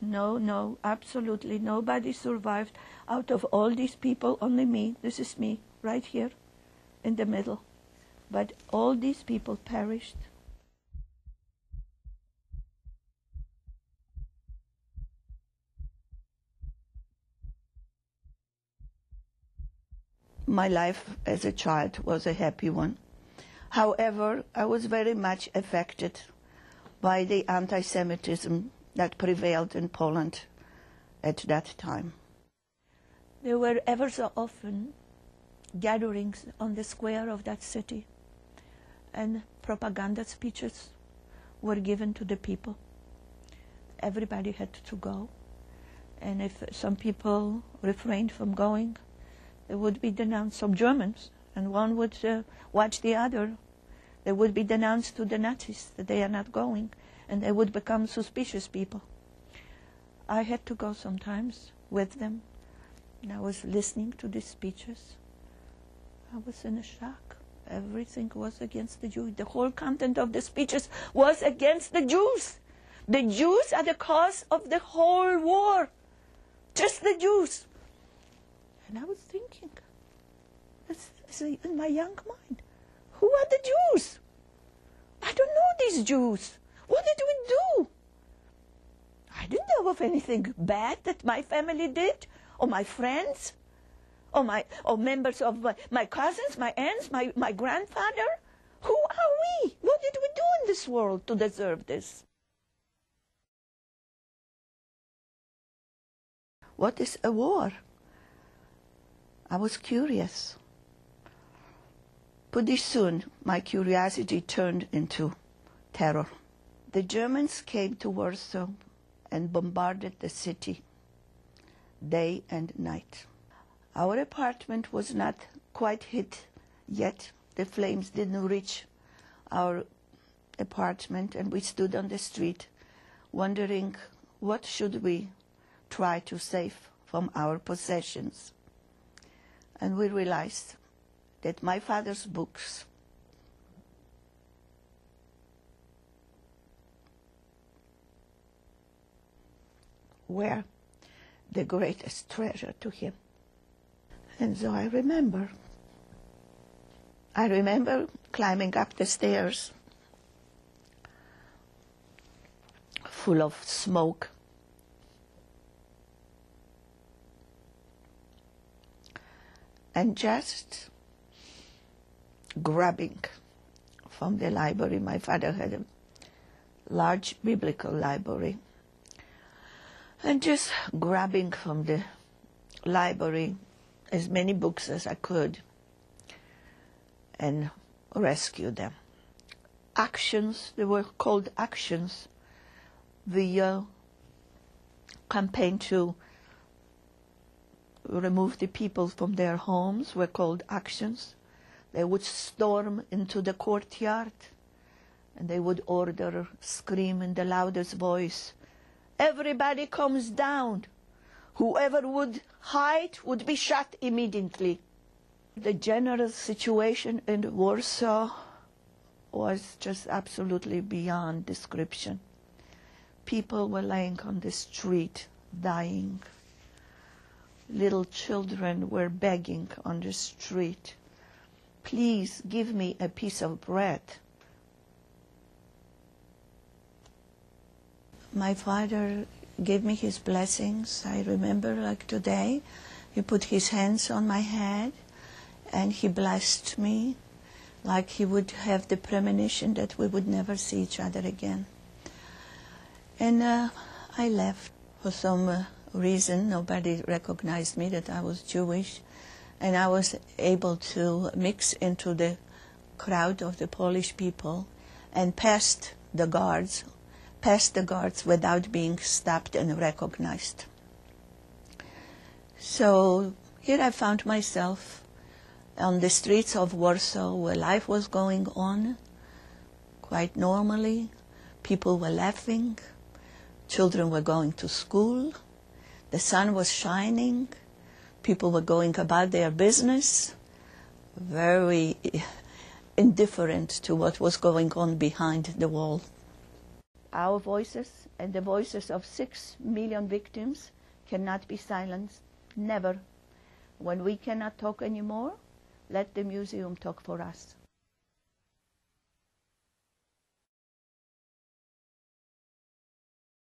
No, no, absolutely nobody survived. Out of all these people, only me. This is me, right here, in the middle. But all these people perished. My life as a child was a happy one. However, I was very much affected by the anti-Semitism that prevailed in Poland at that time. There were ever so often gatherings on the square of that city, and propaganda speeches were given to the people. Everybody had to go, and if some people refrained from going, they would be denounced, some Germans, and one would watch the other. They would be denounced to the Nazis that they are not going, and they would become suspicious people. I had to go sometimes with them, and I was listening to these speeches. I was in a shock. Everything was against the Jews. The whole content of the speeches was against the Jews. The Jews are the cause of the whole war. Just the Jews. And I was thinking, in my young mind, who are the Jews? I don't know these Jews. What did we do? I didn't know of anything bad that my family did, or my friends, or members of my cousins, my aunts, my grandfather. Who are we? What did we do in this world to deserve this? What is a war? I was curious. Pretty soon, my curiosity turned into terror. The Germans came to Warsaw and bombarded the city day and night. Our apartment was not quite hit yet. The flames didn't reach our apartment, and we stood on the street wondering what should we try to save from our possessions. And we realized that my father's books were the greatest treasure to him. And so I remember climbing up the stairs full of smoke, and just grabbing from the library. My father had a large biblical library, and just grabbing from the library as many books as I could and rescue them. Actions, they were called actions. The campaign to remove the people from their homes were called actions. They would storm into the courtyard, and they would order, scream in the loudest voice, "Everybody comes down. Whoever would hide would be shot immediately." The general situation in Warsaw was just absolutely beyond description. People were laying on the street, dying. Little children were begging on the street, "Please give me a piece of bread." My father gave me his blessings. I remember like today. He put his hands on my head and he blessed me like he would have the premonition that we would never see each other again. And I left for some reason. Nobody recognized me that I was Jewish, and I was able to mix into the crowd of the Polish people and past the guards without being stopped and recognized. So here I found myself on the streets of Warsaw, where life was going on quite normally. People were laughing, children were going to school, the sun was shining, people were going about their business, very indifferent to what was going on behind the wall. Our voices and the voices of 6 million victims cannot be silenced, never. When we cannot talk anymore, let the museum talk for us.